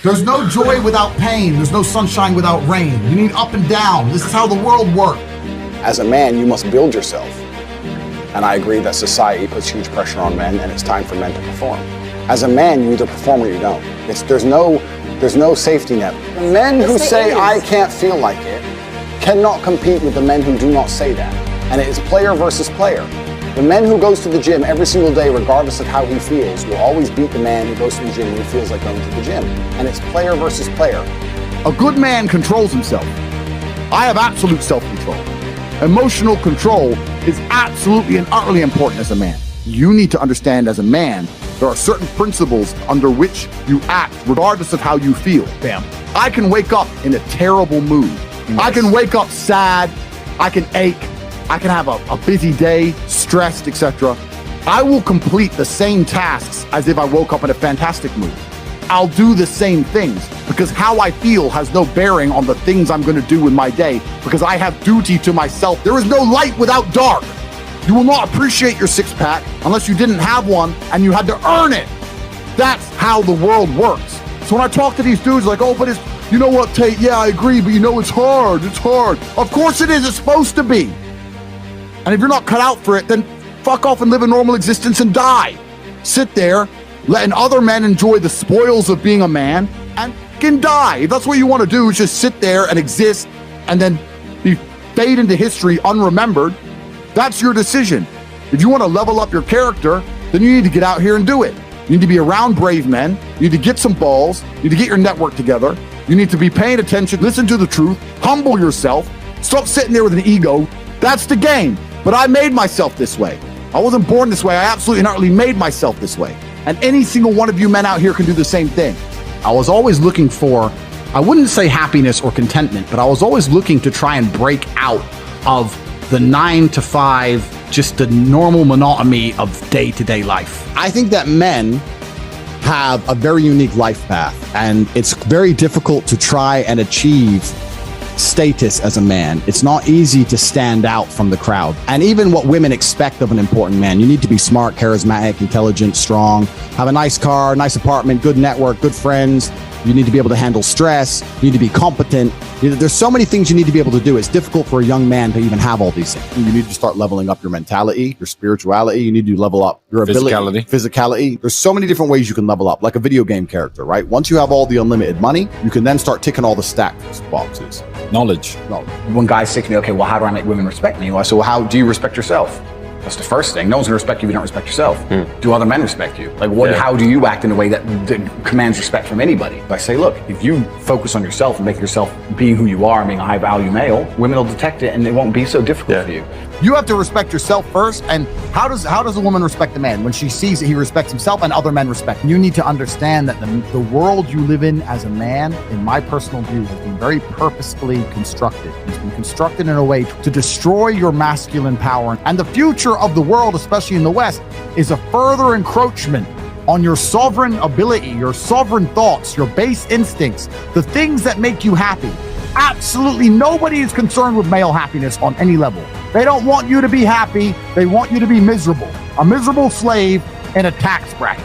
There's no joy without pain. There's no sunshine without rain. You need up and down. This is how the world works. As a man, you must build yourself. And I agree that society puts huge pressure on men, and it's time for men to perform. As a man, you either perform or you don't. There's no safety net. The men who say, I can't feel like it, cannot compete with the men who do not say that. And it is player versus player. The man who goes to the gym every single day, regardless of how he feels, will always beat the man who goes to the gym when he feels like going to the gym. And it's player versus player. A good man controls himself. I have absolute self-control. Emotional control is absolutely and utterly important as a man. You need to understand as a man, there are certain principles under which you act regardless of how you feel. Bam. I can wake up in a terrible mood. Yes. I can wake up sad. I can ache. I can have a busy day, stressed, etc. I will complete the same tasks as if I woke up in a fantastic mood. I'll do the same things because how I feel has no bearing on the things I'm going to do in my day because I have duty to myself. There is no light without dark. You will not appreciate your six-pack unless you didn't have one and you had to earn it. That's how the world works. So when I talk to these dudes like, oh, but it's, you know what, Tate, yeah, I agree, but you know, it's hard. Of course it is, it's supposed to be. And if you're not cut out for it, then fuck off and live a normal existence and die. Sit there, letting other men enjoy the spoils of being a man and can die. If that's what you want to do, is just sit there and exist and then fade into history unremembered. That's your decision. If you want to level up your character, then you need to get out here and do it. You need to be around brave men. You need to get some balls. You need to get your network together. You need to be paying attention, listen to the truth, humble yourself, stop sitting there with an ego. That's the game. But I made myself this way. I wasn't born this way. I absolutely and utterly made myself this way. And any single one of you men out here can do the same thing. I was always looking for, I wouldn't say happiness or contentment, but I was always looking to try and break out of the 9 to 5, just the normal monotony of day-to-day life. I think that men have a very unique life path, and it's very difficult to try and achieve status as a man. It's not easy to stand out from the crowd. And even what women expect of an important man, you need to be smart, charismatic, intelligent, strong, have a nice car, nice apartment, good network, good friends. You need to be able to handle stress. You need to be competent. There's so many things you need to be able to do. It's difficult for a young man to even have all these things. You need to start leveling up your mentality, your spirituality. You need to level up your ability, physicality. There's so many different ways you can level up, like a video game character, right? Once you have all the unlimited money, you can then start ticking all the stats boxes. Knowledge. When guys say to me, okay, well, how do I make women respect me? Well, I say, well, how do you respect yourself? That's the first thing. No one's gonna respect you if you don't respect yourself. Do other men respect you? Like, what? Yeah. How do you act in a way that commands respect from anybody? I say, look, if you focus on yourself and make yourself being who you are and being a high-value male, women will detect it and it won't be so difficult for you. You have to respect yourself first. And how does a woman respect the man? When she sees that he respects himself and other men respect him. You need to understand that the world you live in as a man, in my personal view, has been very purposefully constructed. It's been constructed in a way to destroy your masculine power. And the future of the world, especially in the West, is a further encroachment on your sovereign ability, your sovereign thoughts, your base instincts, the things that make you happy. Absolutely nobody is concerned with male happiness on any level. They don't want you to be happy. They want you to be miserable. A miserable slave in a tax bracket.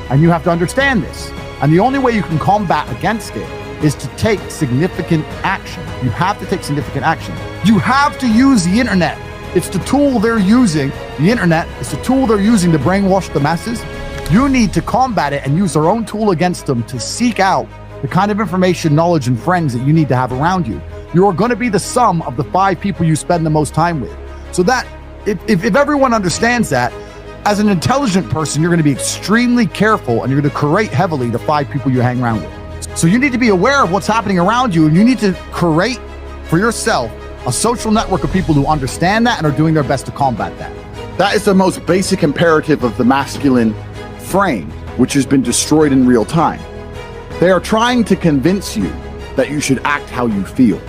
And you have to understand this. And the only way you can combat against it is to take significant action. You have to take significant action. You have to use the internet. It's the tool they're using. The internet is the tool they're using to brainwash the masses. You need to combat it and use their own tool against them to seek out the kind of information, knowledge, and friends that you need to have around you. You are going to be the sum of the 5 people you spend the most time with. So that, if everyone understands that, as an intelligent person, you're going to be extremely careful and you're going to curate heavily the 5 people you hang around with. So you need to be aware of what's happening around you, and you need to curate for yourself a social network of people who understand that and are doing their best to combat that. That is the most basic imperative of the masculine frame, which has been destroyed in real time. They are trying to convince you that you should act how you feel.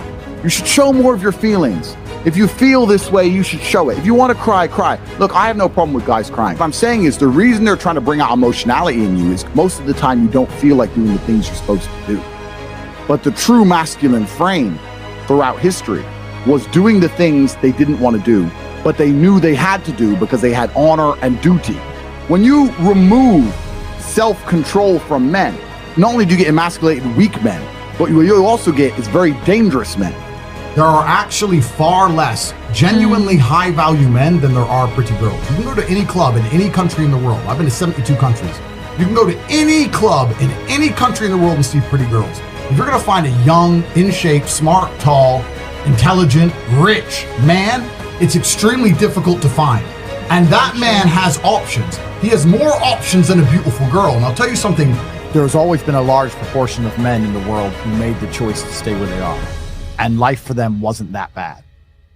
You should show more of your feelings. If you feel this way, you should show it. If you want to cry, cry. Look, I have no problem with guys crying. What I'm saying is the reason they're trying to bring out emotionality in you is most of the time you don't feel like doing the things you're supposed to do. But the true masculine frame throughout history was doing the things they didn't want to do, but they knew they had to do because they had honor and duty. When you remove self-control from men, not only do you get emasculated weak men, but what you also get is very dangerous men. There are actually far less genuinely high value men than there are pretty girls. You can go to any club in any country in the world. I've been to 72 countries. You can go to any club in any country in the world and see pretty girls. If you're gonna find a young, in shape, smart, tall, intelligent, rich man, it's extremely difficult to find. And that man has options. He has more options than a beautiful girl. And I'll tell you something, there's always been a large proportion of men in the world who made the choice to stay where they are. And life for them wasn't that bad.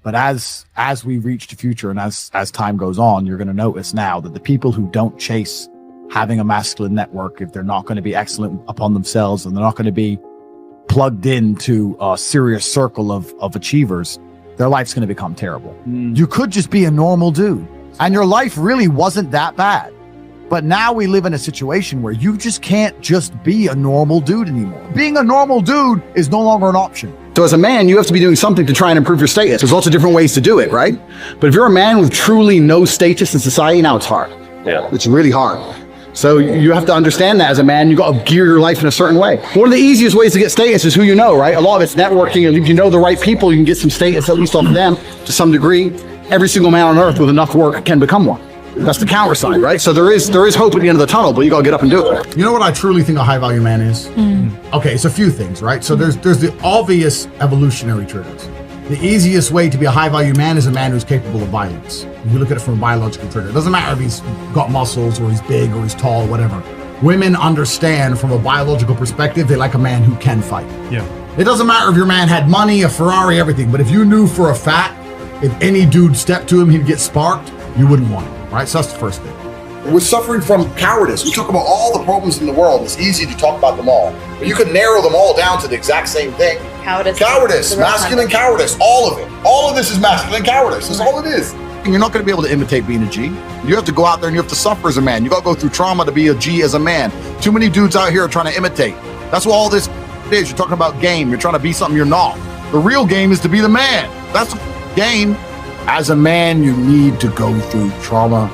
But as we reach the future and as time goes on, you're going to notice now that the people who don't chase having a masculine network, if they're not going to be excellent upon themselves and they're not going to be plugged into a serious circle of achievers, their life's going to become terrible. You could just be a normal dude and your life really wasn't that bad. But now we live in a situation where you just can't just be a normal dude anymore. Being a normal dude is no longer an option. So as a man, you have to be doing something to try and improve your status. There's lots of different ways to do it, right? But if you're a man with truly no status in society, now it's hard. Yeah. It's really hard. So you have to understand that as a man, you got to gear your life in a certain way. One of the easiest ways to get status is who you know, right? A lot of it's networking, and if you know the right people, you can get some status, at least off of them, to some degree. Every single man on earth with enough work can become one. That's the counter side, right? So there is hope at the end of the tunnel, but you got to get up and do it. You know what I truly think a high value man is? Okay, it's a few things, right? So there's the obvious evolutionary triggers. The easiest way to be a high value man is a man who's capable of violence. If you look at it from a biological trigger, it doesn't matter if he's got muscles or he's big or he's tall or whatever. Women understand from a biological perspective, they like a man who can fight. Yeah. It doesn't matter if your man had money, a Ferrari, everything, but if you knew for a fact, if any dude stepped to him, he'd get sparked, you wouldn't want him, right? So that's the first thing. We're suffering from cowardice. We talk about all the problems in the world. It's easy to talk about them all, but you could narrow them all down to the exact same thing. Cowardice, masculine cowardice, all of it. All of this is masculine cowardice. That's all it is. And you're not going to be able to imitate being a G. You have to go out there and you have to suffer as a man. You got to go through trauma to be a G as a man. Too many dudes out here are trying to imitate. That's what all this is. You're talking about game. You're trying to be something you're not. The real game is to be the man. That's the game. As a man, you need to go through trauma.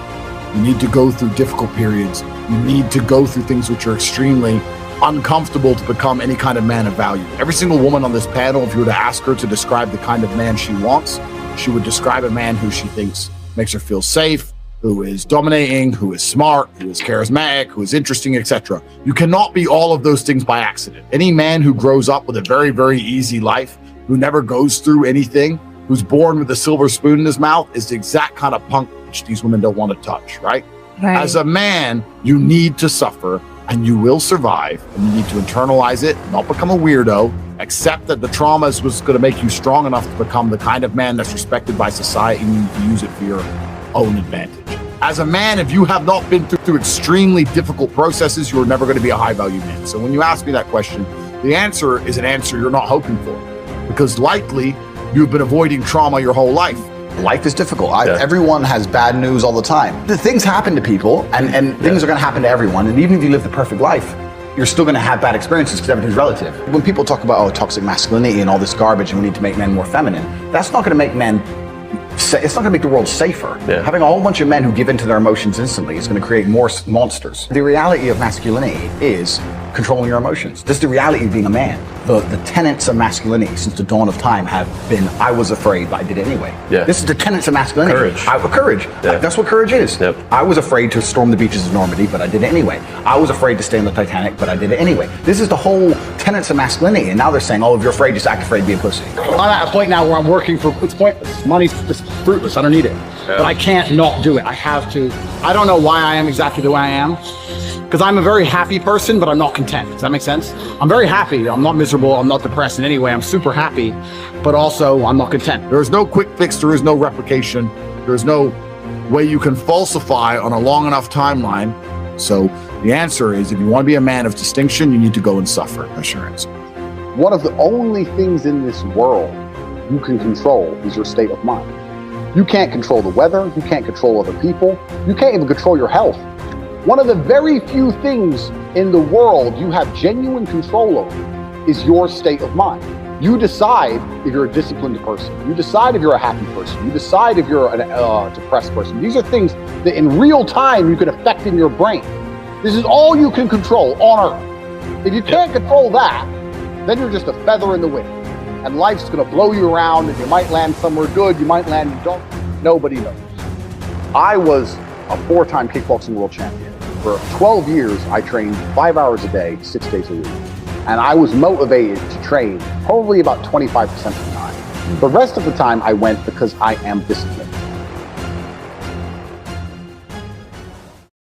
You need to go through difficult periods. You need to go through things which are extremely uncomfortable to become any kind of man of value. Every single woman on this panel, if you were to ask her to describe the kind of man she wants, she would describe a man who she thinks makes her feel safe, who is dominating, who is smart, who is charismatic, who is interesting, etc. You cannot be all of those things by accident. Any man who grows up with a very, very easy life, who never goes through anything, who's born with a silver spoon in his mouth, is the exact kind of punk which these women don't want to touch, right? As a man, you need to suffer and you will survive, and you need to internalize it, not become a weirdo, accept that the trauma is what's going to make you strong enough to become the kind of man that's respected by society, and you need to use it for your own advantage. As a man, if you have not been through extremely difficult processes, you're never going to be a high value man. So when you ask me that question, the answer is an answer you're not hoping for, because likely you've been avoiding trauma your whole life. Life is difficult. Everyone has bad news all the time. The things happen to people, and things are going to happen to everyone. And even if you live the perfect life, you're still going to have bad experiences because everything's relative. When people talk about toxic masculinity and all this garbage, and we need to make men more feminine, that's not going to make men. It's not going to make the world safer. Having a whole bunch of men who give into their emotions instantly is going to create more monsters. The reality of masculinity is controlling your emotions. This is the reality of being a man. The tenets of masculinity since the dawn of time have been, I was afraid, but I did it anyway. This is the tenets of masculinity. Courage. That's what courage is. I was afraid to storm the beaches of Normandy, but I did it anyway. I was afraid to stay on the Titanic, but I did it anyway. This is the whole tenets of masculinity, and now they're saying, oh, if you're afraid, just act afraid, be a pussy. I'm at a point now where I'm working for, it's pointless. Money's just fruitless, I don't need it. But I can't not do it, I have to. I don't know why I am exactly the way I am, because I'm a very happy person, but I'm not content. Does that make sense? I'm very happy, I'm not miserable, I'm not depressed in any way, I'm super happy, but also I'm not content. There is no quick fix, there is no replication, there's no way you can falsify on a long enough timeline. So the answer is, if you want to be a man of distinction, you need to go and suffer. That's your answer. One of the only things in this world you can control is your state of mind. You can't control the weather, you can't control other people, you can't even control your health. One of the very few things in the world you have genuine control over is your state of mind. You decide if you're a disciplined person. You decide if you're a happy person. You decide if you're a depressed person. These are things that in real time you can affect in your brain. This is all you can control on Earth. If you can't control that, then you're just a feather in the wind. And life's going to blow you around, and you might land somewhere good, you might land, you don't. Nobody knows. I was a 4-time kickboxing world champion. For 12 years, I trained 5 hours a day, 6 days a week. And I was motivated to train probably about 25% of the time. The rest of the time I went because I am disciplined.